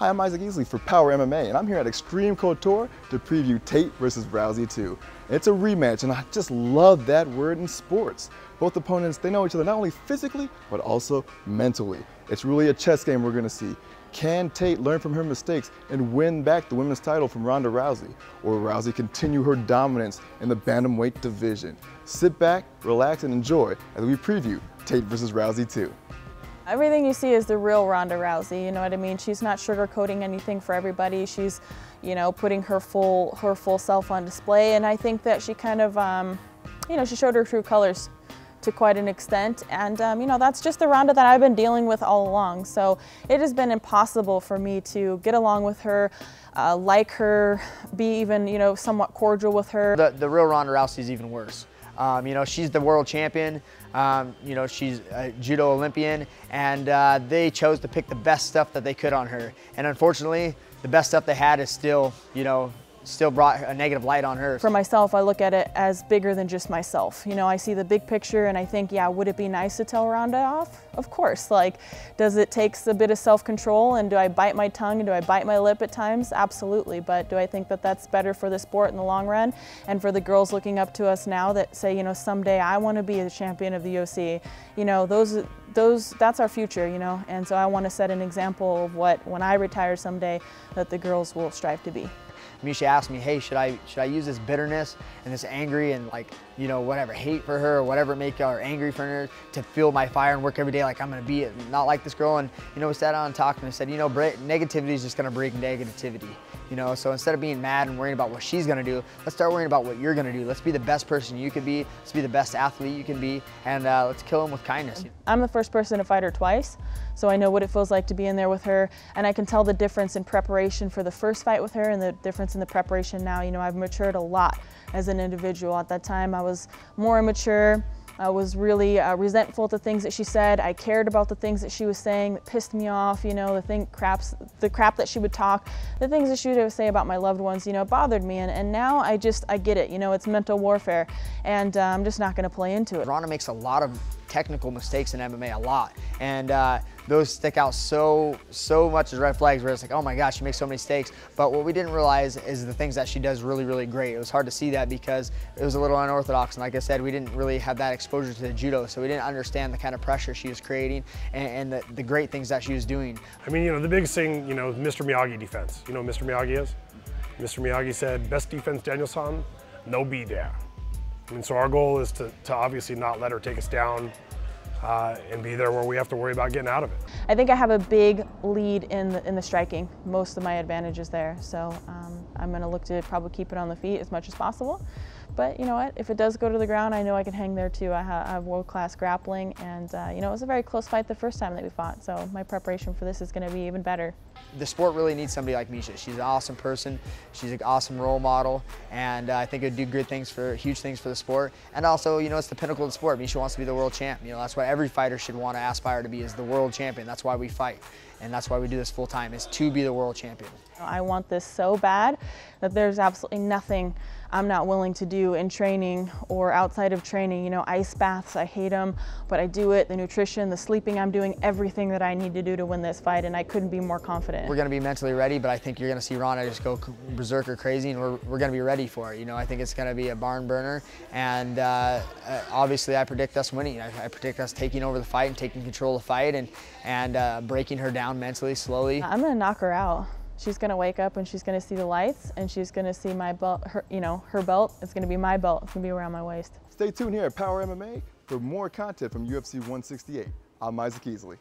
Hi, I'm Easley for Power MMA, and I'm here at Xtreme Couture to preview Tate versus Rousey 2. It's a rematch, and I just love that word in sports. Both opponents, they know each other not only physically, but also mentally. It's really a chess game we're gonna see. Can Tate learn from her mistakes and win back the women's title from Ronda Rousey? Or will Rousey continue her dominance in the Bantamweight division? Sit back, relax, and enjoy as we preview Tate versus Rousey 2. Everything you see is the real Ronda Rousey, you know what I mean? She's not sugarcoating anything for everybody. She's, you know, putting her full self on display, and I think that she kind of, you know, she showed her true colors to quite an extent, and you know, that's just the Ronda that I've been dealing with all along. So it has been impossible for me to get along with her, like her, be even, you know, somewhat cordial with her. The real Ronda Rousey is even worse. You know, she's the world champion. You know, she's a judo Olympian, and they chose to pick the best stuff that they could on her. And unfortunately, the best stuff they had is still, you know, still brought a negative light on her. For myself, I look at it as bigger than just myself. You know, I see the big picture and I think, yeah, would it be nice to tell Ronda off? Of course. Like, does it take a bit of self-control, and do I bite my tongue and do I bite my lip at times? Absolutely. But do I think that that's better for the sport in the long run? And for the girls looking up to us now that say, you know, someday I want to be the champion of the UFC, you know, that's our future, you know, and so I want to set an example of what, when I retire someday, that the girls will strive to be. Miesha asked me, hey, should I use this bitterness and this angry and, like, you know, whatever, hate for her or whatever, make her angry for her to fuel my fire and work every day like I'm gonna be not like this girl? And, you know, we sat down and talked, and I said, you know, negativity is just gonna break negativity. You know, so instead of being mad and worrying about what she's gonna do, let's start worrying about what you're gonna do. Let's be the best person you can be. Let's be the best athlete you can be, and let's kill them with kindness. I'm the first person to fight her twice, so I know what it feels like to be in there with her, and I can tell the difference in preparation for the first fight with her and the difference in the preparation now. You know, I've matured a lot as an individual. At that time, I was more immature. I was really resentful to things that she said. I cared about the things that she was saying that pissed me off, you know, the crap that she would talk, the things that she would say about my loved ones, you know, bothered me. And now I get it, you know, it's mental warfare, and I'm just not gonna play into it. Ronda makes a lot of technical mistakes in MMA, a lot, and those stick out so much as red flags, where it's like, oh my gosh, she makes so many mistakes. But what we didn't realize is the things that she does really great. It was hard to see that because it was a little unorthodox, and like I said, we didn't really have that exposure to the judo, so we didn't understand the kind of pressure she was creating and the great things that she was doing. I mean, you know, the biggest thing, you know, Mr. Miyagi defense. You know what Mr. Miyagi is? Mr. Miyagi said, best defense, Daniel-san, no be there. I mean, so our goal is to obviously not let her take us down and be there where we have to worry about getting out of it. I think I have a big lead in the striking. Most of my advantage is there, so I'm going to look to probably keep it on the feet as much as possible. But you know what, if it does go to the ground, I know I can hang there too. I have world-class grappling, and you know, it was a very close fight the first time that we fought, so my preparation for this is going to be even better. The sport really needs somebody like Miesha. She's an awesome person, she's an awesome role model, and I think it would do good things huge things for the sport. And also, you know, it's the pinnacle of the sport. Miesha wants to be the world champ. You know, that's what every fighter should want to aspire to be, is the world champion. That's why we fight, and that's why we do this full time, is to be the world champion. I want this so bad that there's absolutely nothing I'm not willing to do in training or outside of training. You know, ice baths, I hate them, but I do it. The nutrition, the sleeping, I'm doing everything that I need to do to win this fight, and I couldn't be more confident. We're going to be mentally ready, but I think you're going to see Ronda just go berserker crazy, and we're going to be ready for it. You know, I think it's going to be a barn burner, and obviously I predict us winning. I predict us taking over the fight and taking control of the fight, and breaking her down mentally, slowly. I'm going to knock her out. She's going to wake up and she's going to see the lights, and she's going to see my belt, you know, her belt. It's going to be my belt. It's going to be around my waist. Stay tuned here at Power MMA for more content from UFC 168. I'm Easley.